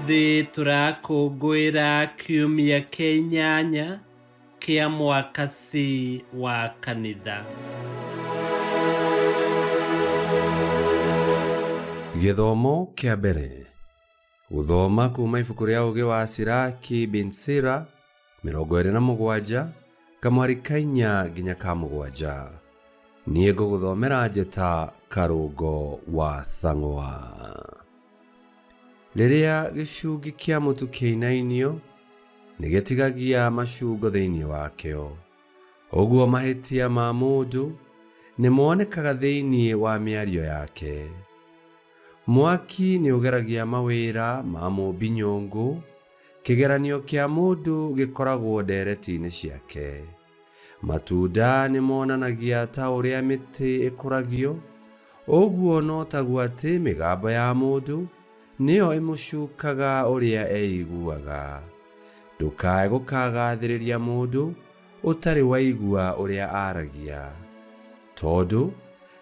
Ũmũthĩ tũrakũngũĩra kiumia kĩnyanya kĩa mwaka C wa kanitha. Gĩthomo kĩa mbere. Gũthoma kuma ibuku rĩa ũgĩ wa Siraki bin Sira 27 kamũhari ka 4 nginya ka 7. Niĩ ngũgũthomera njĩta Karũngo wa Thang'wa. Rĩrĩa gĩcungi kĩa mũtu kĩinainio nĩ gĩtigagia macungo thĩinĩ wakĩo. Ũguo mahĩtia ma mũndũ nĩ monekaga thĩinĩ wa mĩario yake. Mwaki nĩ ũgeragia mawĩra ma mũmbi nyũngũ. Kĩgeranio kĩa mũndũ gĩkoragwo ndereti-inĩ ciake. Matunda nĩ monanagia ta ũrĩa mĩtĩ ĩkũragio. Ũguo no taguo atĩ mĩgambo ya mũndũ nĩyo ĩmũcukaga ũrĩa eiguaga. Ndũkae gũkagathĩrĩria mũndũ ũtarĩ waigua ũrĩa aragia, tondũ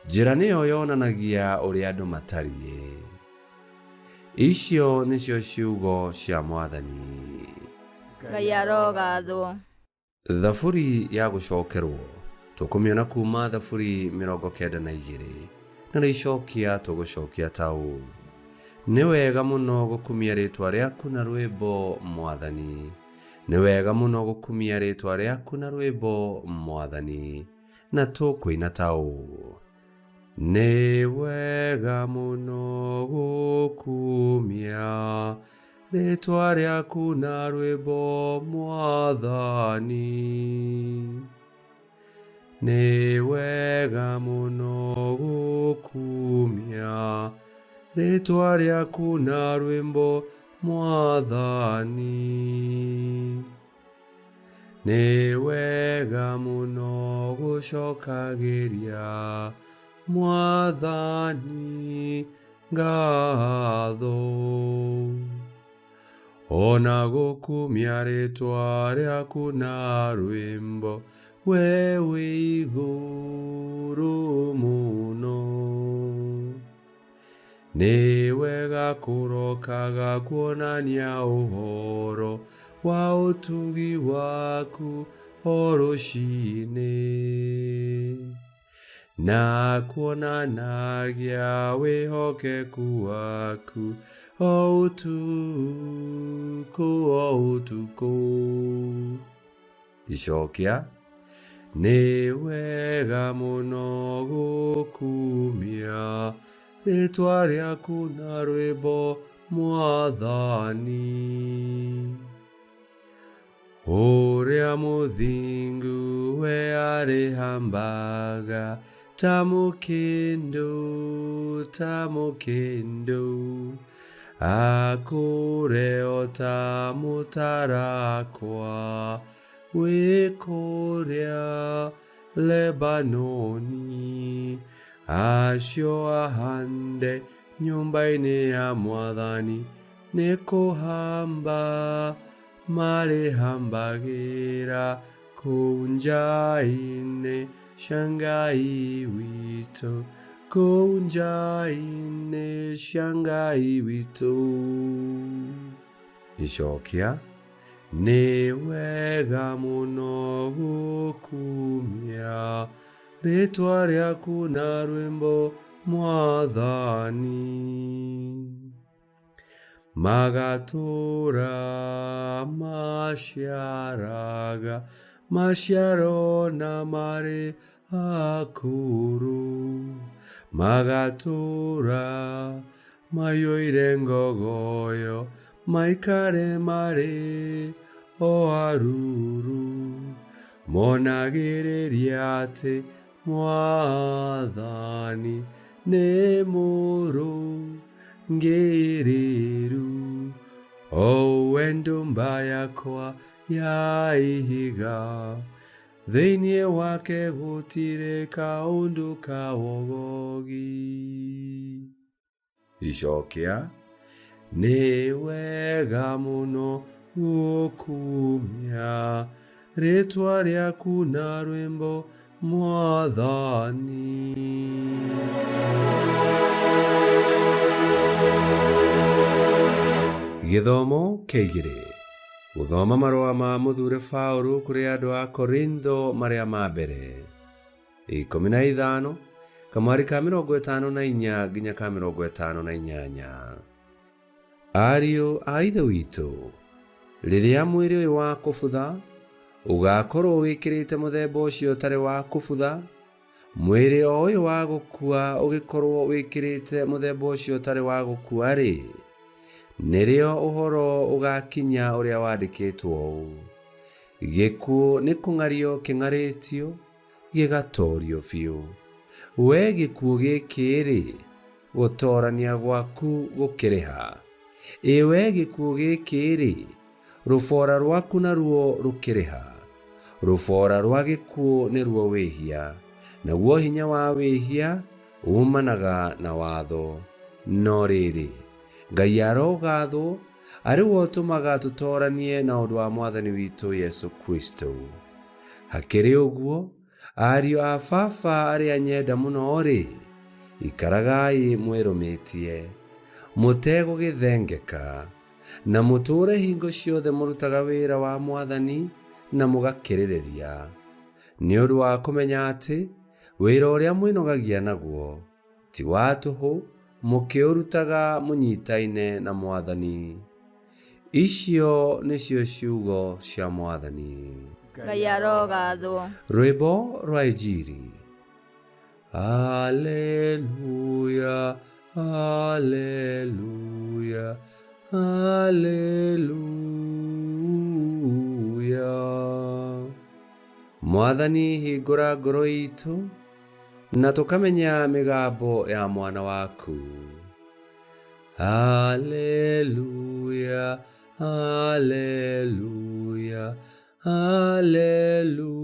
njĩra nĩyo yonanagia ũrĩa andũ matariĩ. Icio nĩcio ciugo cia Mwathani. Ngai arogathwo. Thaburi ya gũcokerwo tũkũmĩona kuma Thaburi 92 na rĩcokia tũgũcokia ta ũũ: nĩ wega mũno gũkumia rĩtwa rĩaku na rwĩmbo Mwathani. Nĩ wega mũno gũkumia rĩtwa rĩaku na rwĩmbo Mwathani. Na tũkũina ta ũũ: nĩ wega mũno gũkumia rĩtwa rĩaku na rwĩmbo Mwathani. Nĩ wega mũno gũkumia rĩtwa rĩaku na rwĩmbo Mwathani. Nĩ wega mũno gũcokagĩria Mwathani ngatho. Ona gũkumia rĩtwa rĩaku na rwĩmbo we wĩ igũrũ mũno. Nĩ wega kũrokaga kuonania ũhoro wa ũtugi waku o rũciinĩ, na kuonanagia wĩhokeku waku o ũtukũ o ũtukũ. Icokia: nĩ wega mũno gũkumia rĩtwa rĩaku na rwĩmbo Mwathani. Ũrĩa mũthingu we arĩhambaga ta mũkĩndũ, akũre o ta mũtarakwa wĩ kũrĩa Lebanoni. Acio ahande nyũmba-inĩ ya Mwathani nĩ kũhamba marĩhambagĩra kũu nja-inĩ cia Ngai witũ, kũu nja-inĩ cia Ngai witũ. Icokia: nĩ wega mũno gũkumia rĩtwa rĩaku na rwĩmbo Mwathani. Magatũũra maciaraga maciaro na marĩ akũrũ. Magatũũra maiyũire ngogoyo maikare marĩ o aruru. Monagĩrĩria atĩ Mwathani nĩ mũrũngĩrĩru. O we ndũmba yakwa ya ihiga, thĩinĩ wake gũtirĩ kaũndũ ka wogogi. Icokia: nĩ wega mũno gũkumia rĩtwa rĩaku na rwĩmbo Mwathani. Gĩthomo kĩa igĩrĩ. Gũthoma marũa ma mũthure Paũlũ kũrĩ andũ a Korintho marĩa ma mbere. 15 kamwari ka 54 nginya ka 58. Ariũ a Ithe witũ, rĩrĩa mwĩrĩ ũyũ wa kũbutha ũgakorwo wĩkĩrĩte mũthemba ũcio ũtarĩ wa kũbutha, mwĩrĩ o ũyũ wa gũkua ũgĩkorwo wĩkĩrĩte mũthemba ũcio ũtarĩ wa gũkua-rĩ, nĩrĩo ũhoro ũgakinya ũrĩa wandĩkĩtwo ũũ: gĩkuũ nĩ kũng'ario kĩng'arĩtio, gĩgatoorio biũ. We gĩkuũ gĩkĩ-rĩ, gũtoorania gwaku gũkĩrĩ ha? We gĩkuũ gĩkĩ-rĩ, rũboora rwaku naruo rũkĩrĩ ha? Rũboora rwa gĩkuũ nĩruo wĩhia, naguo hinya wa wĩhia umanaga na watho. No rĩrĩ, Ngai arogathwo, arĩ we ũtũmaga tũtooranie na ũndũ wa Mwathani witũ Yesu Kristo. Hakĩrĩ ũguo, ariũ a Baba arĩa nyenda mũno-rĩ, ikaragai mwĩrũmĩtie, mũtegũgĩthengeka, na mũtũũre hingo ciothe mũrutaga wĩra wa Mwathani na mũgakĩrĩrĩria, nĩ ũndũ wa kũmenya atĩ wĩra ũrĩa mwĩnogagia naguo ti wa tũhũ, mũkĩũrutaga mũnyitaine na Mwathani. Icio nĩcio ciugo cia Mwathani. Ngai arogathwo. Rwĩmbo rwa Injili. Haleluya, haleluya, haleluya. Mwathani hingũra ngoro itũ, na tũkamenya mĩgambo ya mwana waku. Haleluya, haleluya, haleluya.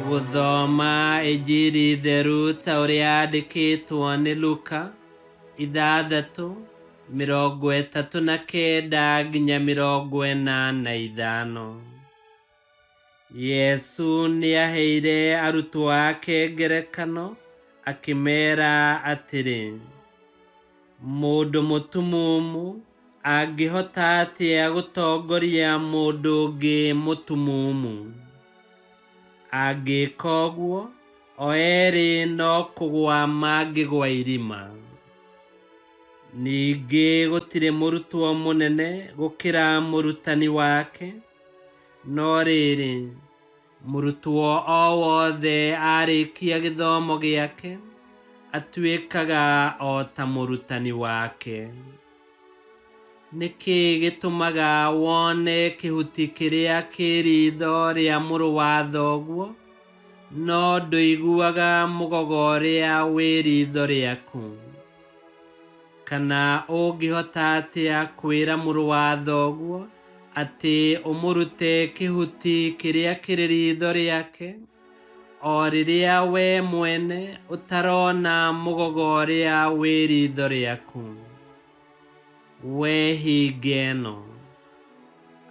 Gũthoma Injili theru ta ũrĩa yandĩkĩtwo nĩ Luka 6:39 nginya 45. Yesu nĩaheire arutwo ake ngerekano akĩmeera atĩrĩ: mũndũ mũtumumu angĩhota atĩa gũtongoria mũndũ ũngĩ mũtumumu? Angĩka ũguo, o erĩ no kũgwa mangĩgwa irima. Ningĩ gũtirĩ mũrutwo mũnene gũkĩra mũrutani wake, no rĩrĩ, mũrutwo o wothe arĩkia gĩthomo gĩake atuĩkaga o ta mũrutani wake. Nĩkĩ gĩtũmaga wone kĩhuti kĩrĩa kĩ ritho rĩa mũrũ wa thoguo, no ndũiguaga mũgogo ũrĩa wĩ ritho rĩaku? Kana ũngĩhota atĩa kwĩra mũrũ wa thoguo atĩ ũmũrute kĩhuti kĩrĩa kĩrĩ ritho rĩake, o rĩrĩa we mwene ũtarona mũgogo ũrĩa wĩ ritho rĩaku? We hinga ĩno,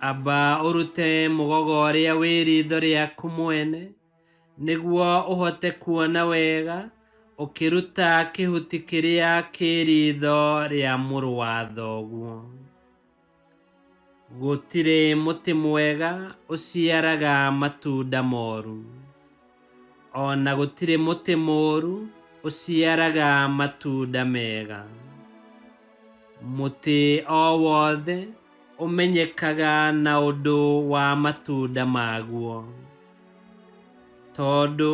amba ũrute mũgogo ũrĩa wĩ ritho rĩaku mwene, nĩguo ũhote kuona wega ũkĩruta kĩhuti kĩrĩa kĩ ritho rĩa mũrũ wa thoguo. Gũtirĩ mũtĩ mwega ũciaraga matunda moru, ona gũtirĩ mũtĩ mũru ũciaraga matunda mega. Mũtĩ o wothe ũmenyekaga na ũndũ wa matunda maguo, tondũ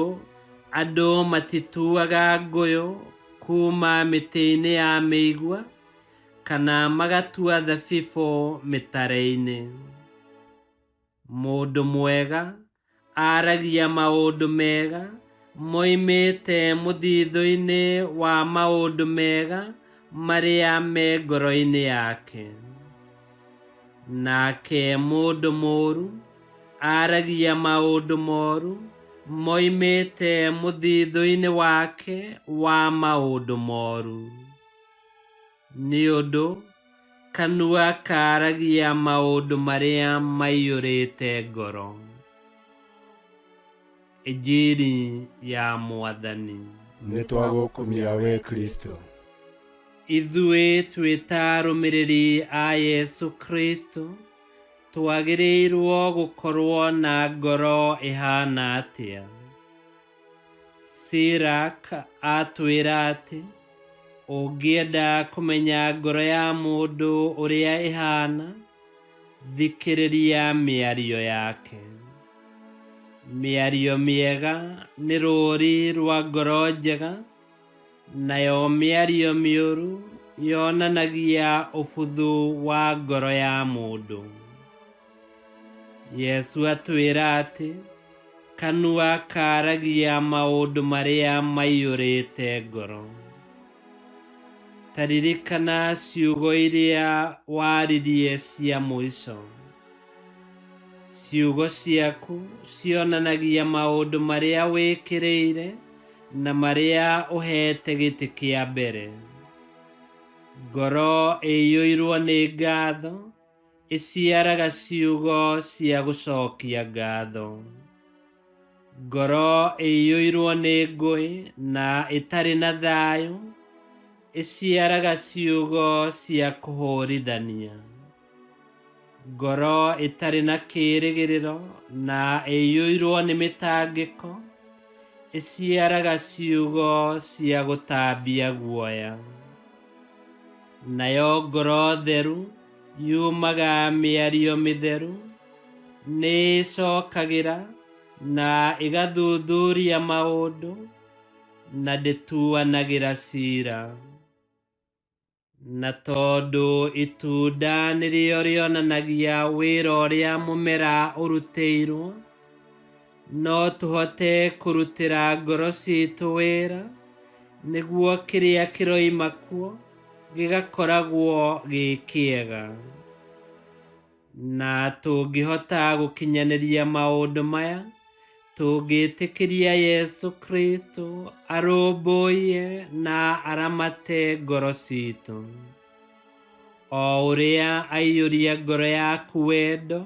andũ matituaga ngũyũ kuma mĩtĩ-inĩ ya mĩigua, kana magatua thabibũ mĩtare-inĩ. Mũndũ mwega aragia maũndũ mega moimĩte mũthithũ-inĩ wa maũndũ mega marĩa me ngoro-inĩ yake. Nake mũndũ mũũru aragia maũndũ moru moimĩte mũthithũ-inĩ wake wa maũndũ moru. Nĩ ũndũ kanua karagia maũndũ marĩa maiyũrĩte ngoro. Injiri ya Mwathani. Nitwagukumia we Kristo. Ithuĩ twĩta arũmĩrĩri a Yesu Kristo twagĩrĩirwo gũkorwo na ngoro ĩhana atĩa? Sirach atwĩra atĩ ũngĩenda kũmenya ngoro ya mũndũ ũrĩa ĩhana, thikĩrĩria mĩario yake. Mĩario mĩega nĩ rũũri rwa ngoro njega, nayo mĩario mĩũru yonanagia ũbuthu wa ngoro ya mũndũ. Yesu atwĩra atĩ kanua karagia maũndũ marĩa maiyũrĩte ngoro. Taririkana ciugo iria waririe cia mũico. Ciugo ciaku cionanagia maũndũ marĩa wĩkĩrĩire na marĩa ũhete gĩtĩ kĩa mbere. Ngoro ĩiyũirwo nĩ ngatho ĩciaraga ciugo cia gũcokia ngatho. Ngoro ĩiyũirwo nĩ ngũĩ na ĩtarĩ na thayũ ĩciaraga ciugo cia kũhũrithania. Ngoro ĩtarĩ na kĩĩrĩgĩrĩro na ĩiyũirwo nĩ mĩtangĩko ĩciaraga ciugo cia gũtambia guoya. Nayo ngoro theru yumaga mĩario mĩtheru nĩ ĩcokagĩra na ĩgathuthuria maũndũ na ndĩtuanagĩra ciira. Na tondũ itunda nĩrĩo rĩonanagia wĩra ũrĩa mũmera ũrutĩirwo, no tũhote kũrutĩra ngoro citũ wĩra nĩguo kĩrĩa kĩroima kuo gĩgakoragwo gĩ kĩega. Na tũngĩhota gũkinyanĩria maũndũ maya, tũngĩtĩkĩria Yesu Kristo arũmbũiye na aramate ngoro citũ. O ũrĩa aiyũria ngoro yaku wendo,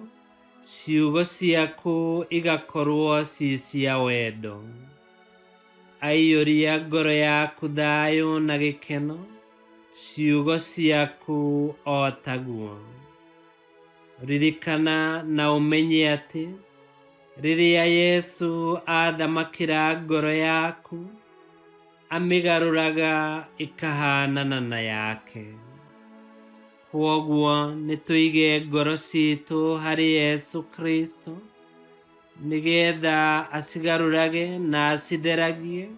ciugo ciaku igakorwo ci cia wendo. Aiyũria ngoro yaku thayũ na gĩkeno, ciugo ciaku o taguo. Ririkana na ũmenye atĩ rĩrĩa Yesu athamakĩra ngoro yaku, amĩgarũraga ĩkahanana na yake. Kwoguo nĩtũige ngoro citũ harĩ Yesu Kristo nĩgetha acigarũrage na acitheragie,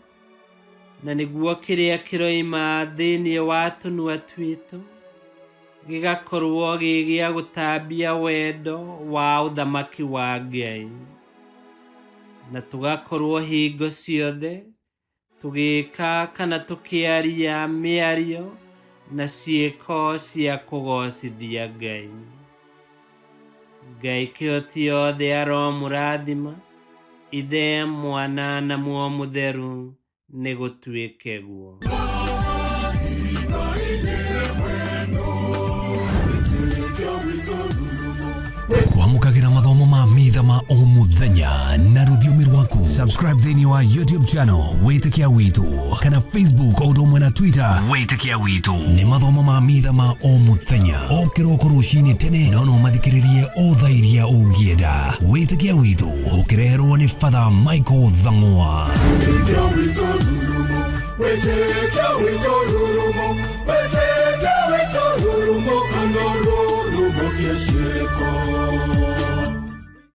na nĩguo kĩrĩa kĩroima thĩinĩ wa tũnua twitũ gĩgakorwo gĩ gĩa gũtambia wendo wa ũthamaki wa Ngai. Na tũgakorwo hingo ciothe tũgĩka kana tũkĩaria mĩario na ciĩko cia kũgocithia Ngai. Ngai kĩhoti yothe aromũrathima, Ithe, Mwana na Muoyo Mũtheru, nĩ gũtuĩke guo. Kwamũkagĩra mathomo ma mitha ma o mũthenya na rũthiomi rwaku. Subscribe thĩinĩ wa YouTube channel Wĩtĩkia Witũ, kana Facebook o ũndũ ũmwe na Twitter Wĩtĩkia Witũ. Nĩ mathomo ma mitha ma o mũthenya, o kĩroko rũcinĩ tene, no mathikĩrĩrie o thaa iria ũngĩenda. Wĩtĩkia Witũ ũkĩreherwo nĩ Father Michael Thang'wa. Wĩtĩkia Witũ rurumo, Wĩtĩkia Witũ rurumo, Wĩtĩkia Witũ rurumo, kando rurumo kiesheko.